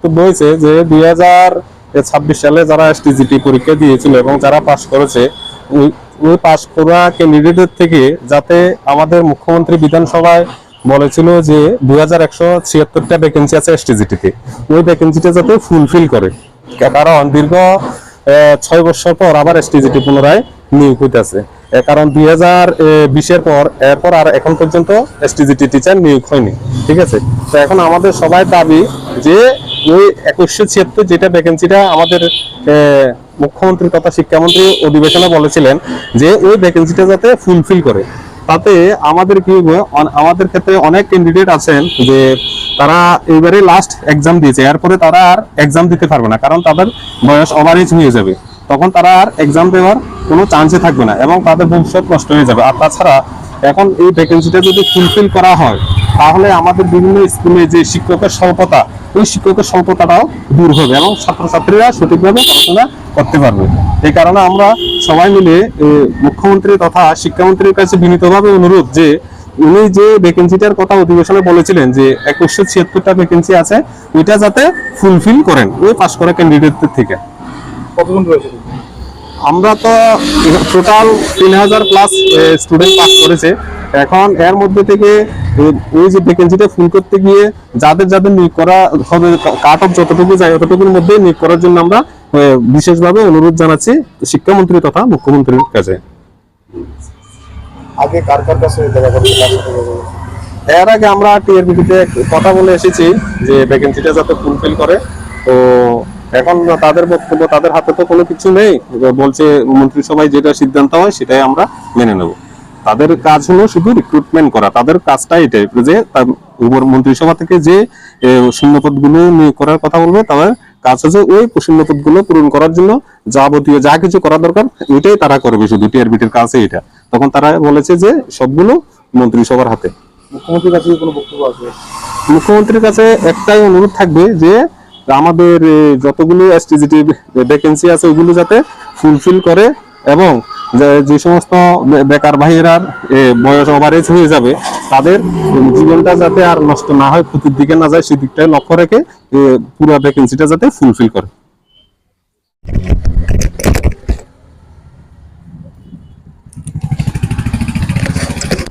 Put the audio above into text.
বক্তব্য হয়েছে যে 2026 সালে যারা এসটিজিটি পরীক্ষা দিয়েছিল এবং যারা পাস করেছে ওই পাস করা ক্যান্ডিডেটের থেকে যাতে আমাদের মুখ্যমন্ত্রী বিধানসভায় বলেছিল যে 2176টা ভ্যাকেন্সি আছে এসটিজিটিতে, ওই ভ্যাকেন্সিটা যাতে ফুলফিল করে, কারণ দীর্ঘ 6 বছর পর আবার এসটিজিটি পুনরায় নিয়োগ হইতেছে। কারণ 2020-এর পর এরপর আর এখন পর্যন্ত এসটিজিটি টিচার নিয়োগ হয়নি। ঠিক আছে, তো এখন আমাদের সবাই দাবি যে ওই 2176 যেটা ভ্যাকেন্সিটা আমাদের মুখ্যমন্ত্রী তথা শিক্ষামন্ত্রী অধিবেশনে বলেছিলেন যে ওই ভ্যাকেন্সিটা যাতে ফুলফিল করে। তাতে আমাদের কি হবে, আমাদের ক্ষেত্রে অনেক ক্যান্ডিডেট আছেন যে তারা এবারে লাস্ট এক্সাম দিয়েছে, এরপরে তারা আর এক্সাম দিতে পারবে না, কারণ তাদের বয়স ওভারেজ হয়ে যাবে, তখন তারা আর এক্সাম দেওয়ার কোনো চান্সই থাকবে না এবং তাদের ভবিষ্যৎ নষ্ট হয়ে যাবে। আর তাছাড়া এখন এই ভ্যাকেন্সিটা যদি ফুলফিল করা হয় তাহলে আমাদের বিভিন্ন স্কুলে যে শিক্ষকের স্বল্পতা, ওই শিক্ষকের স্বল্পতাটাও দূর হবে এবং ছাত্রছাত্রীরা সঠিকভাবে পড়াশোনা করতে পারবে। এই কারণে আমরা সবাই মিলে মুখ্যমন্ত্রী তথা শিক্ষামন্ত্রীর কাছে বিনীতভাবে অনুরোধ যে উনি যে ভ্যাকেন্সিটার কথা অধিবেশনে বলেছিলেন যে 2176টা ভ্যাকেন্সি আছে, ওইটা যাতে ফুলফিল করেন ওই পাস করা ক্যান্ডিডেটদের থেকে। কতজন রয়েছে? আমরা তো টোটাল 3000 প্লাস স্টুডেন্ট পাস করেছে। এখন এর মধ্যে থেকে ওই যে ভ্যাকেন্সিটা ফুল করতে গিয়ে যাদের যাদের নিয়োগ করা হবে, কাট অফ যতটুকু যায় ততটুকুর মধ্যে নিয়োগ করার জন্য আমরা বিশেষভাবে অনুরোধ জানাচ্ছি শিক্ষামন্ত্রী তথা মুখ্যমন্ত্রীর কাছে। আগে কার কার কাছে দেখা করতে? এর আগে আমরা টিআরবিতে কথা বলে এসেছি যে ভ্যাকেন্সিটা যাতে ফুলফিল করে। তো এখন তাদের বক্তব্য, তাদের হাতে তো কোনো কিছু নেই, বলছে মন্ত্রিসভায় যেটা সিদ্ধান্ত হয় সেটাই আমরা মেনে নেব। তাদের কাজ হলো শুধু রিক্রুটমেন্ট করা, তাদের কাজটাই এটাই যে মন্ত্রিসভা থেকে যে শূন্যপদগুলো নিয়োগ করার কথা বলবে, তাদের কাজ হচ্ছে ওই শূন্যপদগুলো পূরণ করার জন্য যাবতীয় যা কিছু করা দরকার ওইটাই তারা করবে, শুধু টিআরবিটির কাছে এটা। তখন তারা বলেছে যে সবগুলো মন্ত্রিসভার হাতে। মুখ্যমন্ত্রীর কাছে কোনো বক্তব্য আছে? মুখ্যমন্ত্রীর কাছে একটাই অনুরোধ থাকবে যে আমাদের যতগুলো এসটিজিটি ভ্যাকেন্সি আছে ওইগুলো যাতে ফুলফিল করে এবং যে সমস্ত বেকার ভাইয়েরা বয়স ওভারেজ হয়ে যাবে তাদের জীবনটা যাতে আর নষ্ট না হয়, ক্ষতির দিকে না যায়, সেদিকটাই লক্ষ্য রেখে পুরো ভ্যাকেন্সিটা যাতে ফুলফিল করে।